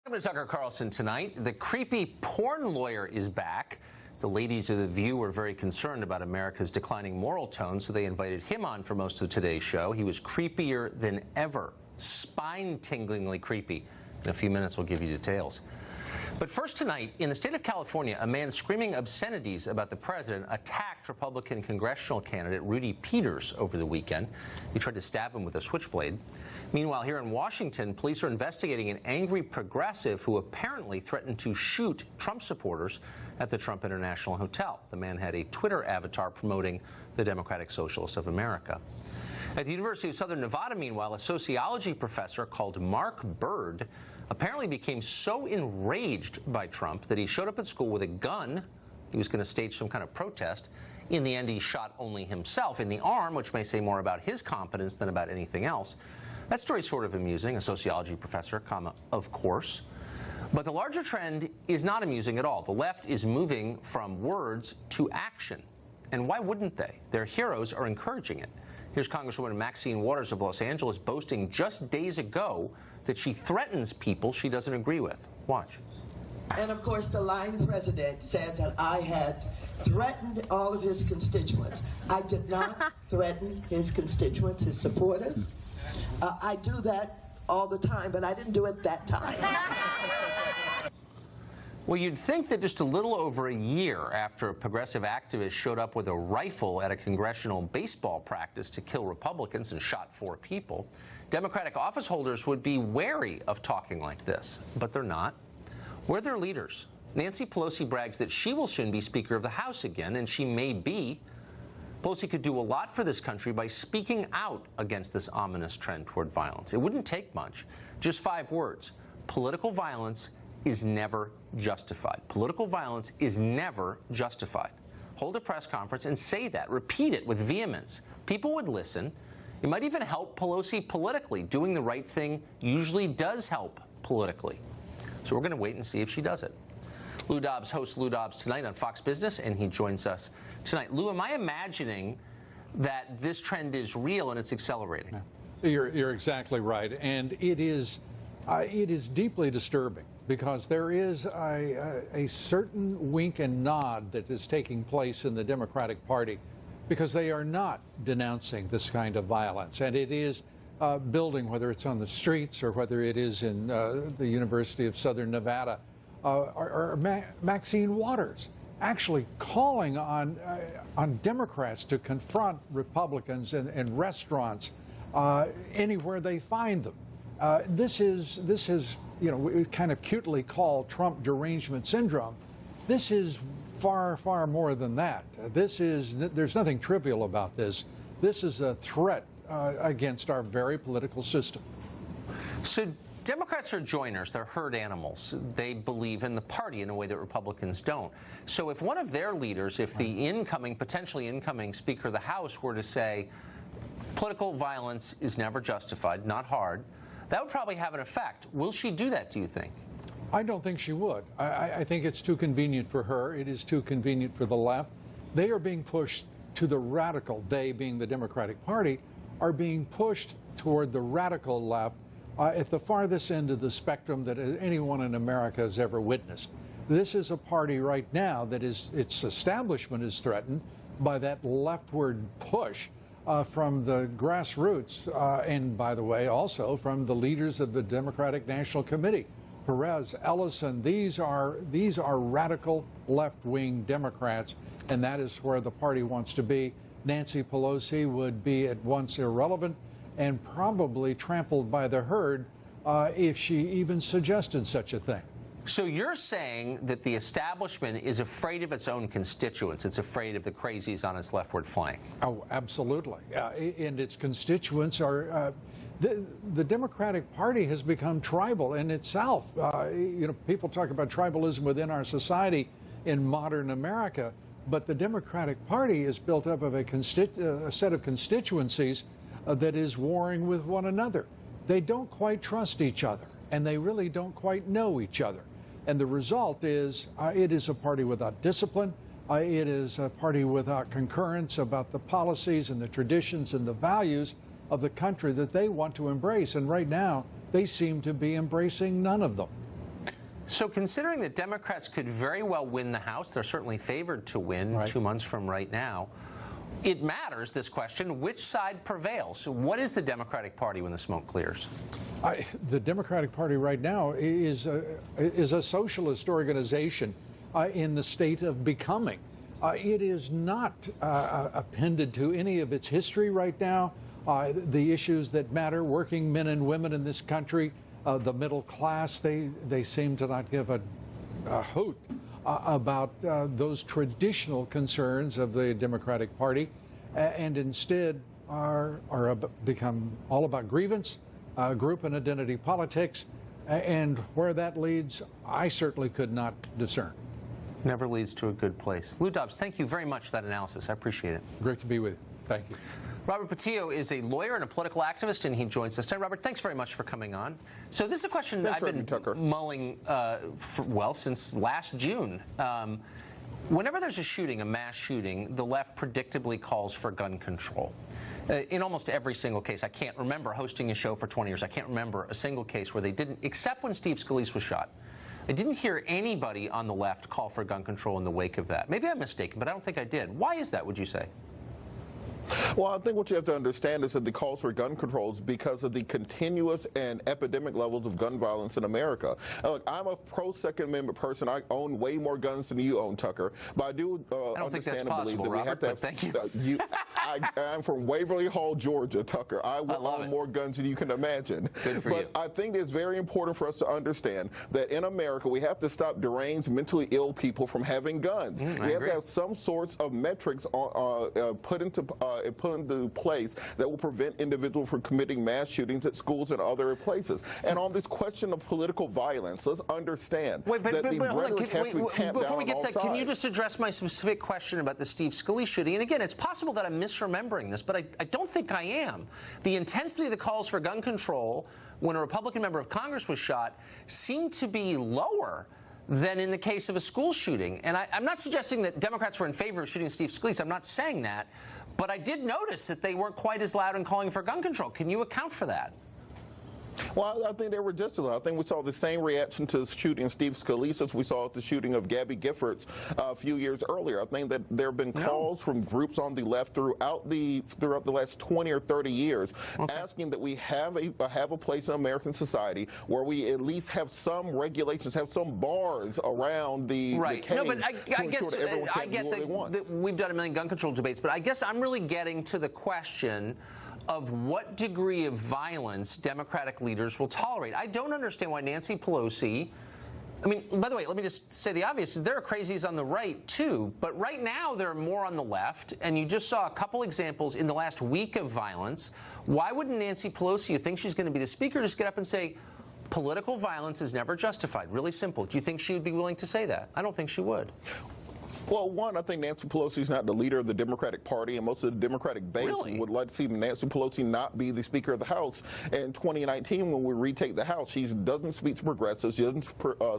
Welcome to Tucker Carlson tonight. The creepy porn lawyer is back. The ladies of The View were very concerned about America's declining moral tone, so they invited him on for most of today's show. He was creepier than ever, spine-tinglingly creepy. In a few minutes, we'll give you details. But first tonight, in the state of California, a man screaming obscenities about the president attacked Republican congressional candidate Rudy Peters over the weekend. He tried to stab him with a switchblade. Meanwhile, here in Washington, police are investigating an angry progressive who apparently threatened to shoot Trump supporters at the Trump International Hotel. The man had a Twitter avatar promoting the Democratic Socialists of America. At the University of Southern Nevada, meanwhile, a sociology professor called Mark Bird apparently became so enraged by Trump that he showed up at school with a gun. He was going to stage some kind of protest. In the end, he shot only himself in the arm, which may say more about his competence than about anything else. That story's sort of amusing, a sociology professor, of course. But the larger trend is not amusing at all. The left is moving from words to action. And why wouldn't they? Their heroes are encouraging it. Here's Congresswoman Maxine Waters of Los Angeles boasting just days ago that she threatens people she doesn't agree with. Watch. And of course, the lying president said that I had threatened all of his constituents. I did not threaten his constituents, his supporters. I do that all the time, but I didn't do it that time. Well, you'd think that just a little over a year after a progressive activist showed up with a rifle at a congressional baseball practice to kill Republicans and shot 4 people, Democratic office holders would be wary of talking like this. But they're not. We're their leaders. Nancy Pelosi brags that she will soon be Speaker of the House again, and she may be. Pelosi could do a lot for this country by speaking out against this ominous trend toward violence. It wouldn't take much. Just 5 words. Political violence is never justified. Political violence is never justified. Hold a press conference and say that. Repeat it with vehemence. People would listen. It might even help Pelosi politically. Doing the right thing usually does help politically. So we're going to wait and see if she does it. Lou Dobbs hosts Lou Dobbs Tonight on Fox Business, and he joins us tonight. Lou, am I imagining that this trend is real and it's accelerating? You're exactly right, and it is deeply disturbing because there is a certain wink and nod that is taking place in the Democratic Party because they are not denouncing this kind of violence, and it is building, whether it's on the streets or whether it is in the University of Southern Nevada. Maxine Waters actually calling on Democrats to confront Republicans in restaurants anywhere they find them. This is we kind of cutely called Trump derangement syndrome. This is far, far more than that. There's nothing trivial about this. This is a threat against our very political system. So Democrats are joiners. They're herd animals. They believe in the party in a way that Republicans don't. So if one of their leaders, if the potentially incoming Speaker of the House were to say, political violence is never justified, not hard, that would probably have an effect. Will she do that, do you think? I don't think she would. I think it's too convenient for her. It is too convenient for the left. They are being pushed to the radical. They, being the Democratic Party, are being pushed toward the radical left at the farthest end of the spectrum that anyone in America has ever witnessed. This is a party right now that its establishment is threatened by that leftward push from the grassroots, and by the way, also from the leaders of the Democratic National Committee. Perez, Ellison, these are radical left-wing Democrats, and that is where the party wants to be. Nancy Pelosi would be at once irrelevant and probably trampled by the herd if she even suggested such a thing. So you're saying that the establishment is afraid of its own constituents. It's afraid of the crazies on its leftward flank. Oh, absolutely. And its constituents are... The Democratic Party has become tribal in itself. People talk about tribalism within our society in modern America, but the Democratic Party is built up of a set of constituencies that is warring with one another. They don't quite trust each other, and they really don't quite know each other. And the result is it is a party without discipline. It is a party without concurrence about the policies and the traditions and the values of the country that they want to embrace. And right now, they seem to be embracing none of them. So considering that Democrats could very well win the House, they're certainly favored to win 2 months from right now, it matters, this question, which side prevails? What is the Democratic Party when the smoke clears? The Democratic Party right now is a socialist organization in the state of becoming. It is not appended to any of its history right now. The issues that matter, working men and women in this country, the middle class, they seem to not give a hoot about those traditional concerns of the Democratic Party, and instead become all about grievance, group and identity politics, and where that leads, I certainly could not discern. Never leads to a good place. Lou Dobbs, thank you very much for that analysis. I appreciate it. Great to be with you. Thank you. Robert Patillo is a lawyer and a political activist, and he joins us today. Robert, thanks very much for coming on. So this is a question that I've been mulling, since last June. Whenever there's a shooting, a mass shooting, the left predictably calls for gun control. In almost every single case. I can't remember hosting a show for 20 years. I can't remember a single case where they didn't, except when Steve Scalise was shot. I didn't hear anybody on the left call for gun control in the wake of that. Maybe I'm mistaken, but I don't think I did. Why is that, would you say? Well, I think what you have to understand is that the calls for gun control is because of the continuous and epidemic levels of gun violence in America. Look, I'm a pro-Second Amendment person. I own way more guns than you own, Tucker. But I do understand and believe that we have to have... Thank you. I'm from Waverly Hall, Georgia, Tucker. I own more guns than you can imagine. Good for you. I think it's very important for us to understand that in America, we have to stop deranged, mentally ill people from having guns. We have to have some sorts of metrics put into place that will prevent individuals from committing mass shootings at schools and other places. And on this question of political violence, let's understand that the rhetoric has to be tamped down on all sides. Before we get to that, can you just address my specific question about the Steve Scalise shooting? And again, it's possible that I'm misremembering this, but I don't think I am. The intensity of the calls for gun control when a Republican member of Congress was shot seemed to be lower than in the case of a school shooting. And I'm not suggesting that Democrats were in favor of shooting Steve Scalise. I'm not saying that. But I did notice that they weren't quite as loud in calling for gun control. Can you account for that? Well, I think they were just as loud. I think we saw the same reaction to the shooting of Steve Scalise as we saw at the shooting of Gabby Giffords a few years earlier. I think that there have been calls from groups on the left throughout the last 20 or 30 years asking that we have a place in American society where we at least have some regulations, have some bars around the cage. No, but I guess I get that we've done a million gun control debates, but I guess I'm really getting to the question of what degree of violence Democratic leaders will tolerate. I don't understand why Nancy Pelosi, I mean, by the way, let me just say the obvious. There are crazies on the right, too. But right now, there are more on the left. And you just saw a couple examples in the last week of violence. Why wouldn't Nancy Pelosi, who thinks she's going to be the speaker, just get up and say, political violence is never justified? Really simple. Do you think she would be willing to say that? I don't think she would. Well, one, I think Nancy Pelosi is not the leader of the Democratic Party, and most of the Democratic base would like to see Nancy Pelosi not be the Speaker of the House in 2019 when we retake the House. She doesn't speak to progressives. She doesn't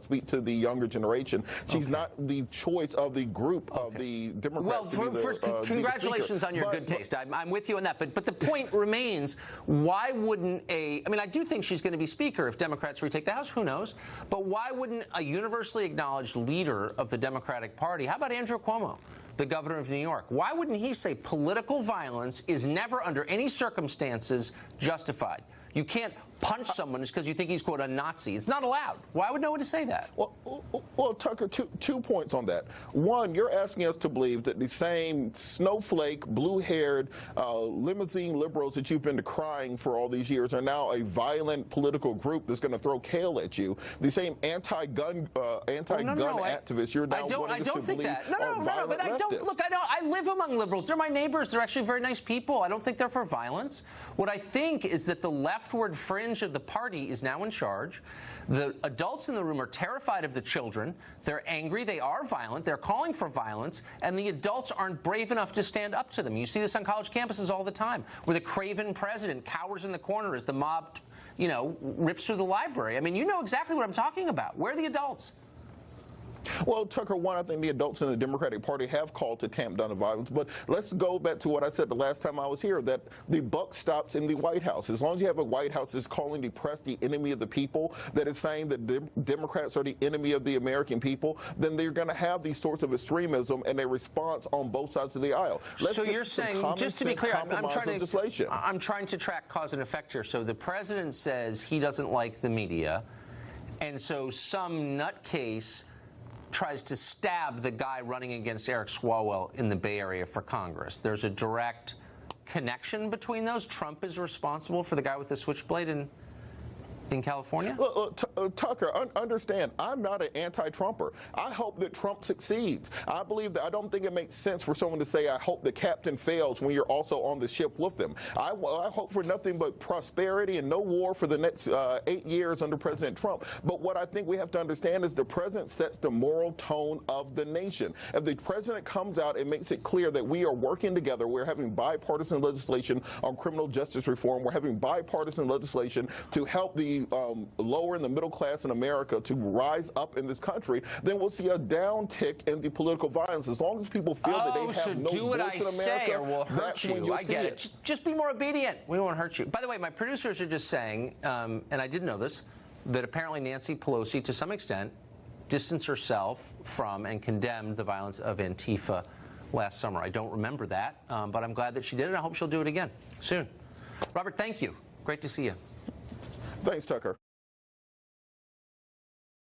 speak to the younger generation. She's not the choice of the group of the Democrats. Well, first, congratulations on your good taste. I'm with you on that. But the point remains, why wouldn't I mean, I do think she's going to be Speaker if Democrats retake the House. Who knows? But why wouldn't a universally acknowledged leader of the Democratic Party, how about Andrew Cuomo, the governor of New York? Why wouldn't he say political violence is never, under any circumstances, justified? You can't punch someone just because you think he's, quote, a Nazi. It's not allowed. Why would no one say that? Well, Tucker, two points on that. One, you're asking us to believe that the same snowflake, blue-haired, limousine liberals that you've been decrying for all these years are now a violent political group that's going to throw kale at you. The same anti-gun activists you're now wanting us to believe are violent leftists. Look, I live among liberals. They're my neighbors. They're actually very nice people. I don't think they're for violence. What I think is that the leftward fringe of the party is now in charge. The adults in the room are terrified of the children. They're angry. They are violent. They're calling for violence. And the adults aren't brave enough to stand up to them. You see this on college campuses all the time, where the craven president cowers in the corner as the mob, rips through the library. I mean, you know exactly what I'm talking about. Where are the adults? Well, Tucker, one, I think the adults in the Democratic Party have called to tamp down the violence. But let's go back to what I said the last time I was here, that the buck stops in the White House. As long as you have a White House that's calling the press the enemy of the people, that is saying that Democrats are the enemy of the American people, then they're going to have these sorts of extremism and a response on both sides of the aisle. So you're saying, just to be clear, I'm trying to track cause and effect here. So the president says he doesn't like the media, and so some nutcase tries to stab the guy running against Eric Swalwell in the Bay Area for Congress. There's a direct connection between those. Trump is responsible for the guy with the switchblade in California? Look, Tucker, understand, I'm not an anti-Trumper. I hope that Trump succeeds. I don't think it makes sense for someone to say, I hope the captain fails when you're also on the ship with them. I hope for nothing but prosperity and no war for the next 8 years under President Trump. But what I think we have to understand is the president sets the moral tone of the nation. If the president comes out and makes it clear that we are working together, we're having bipartisan legislation on criminal justice reform, we're having bipartisan legislation to help the lower and the middle class in America to rise up in this country, then we'll see a downtick in the political violence. As long as people feel that they have no do what I voice in America, say or we'll hurt you. I get it. Just be more obedient. We won't hurt you. By the way, my producers are just saying, and I didn't know this, that apparently Nancy Pelosi, to some extent, distanced herself from and condemned the violence of Antifa last summer. I don't remember that, but I'm glad that she did it. I hope she'll do it again soon. Robert, thank you. Great to see you. Thanks, Tucker.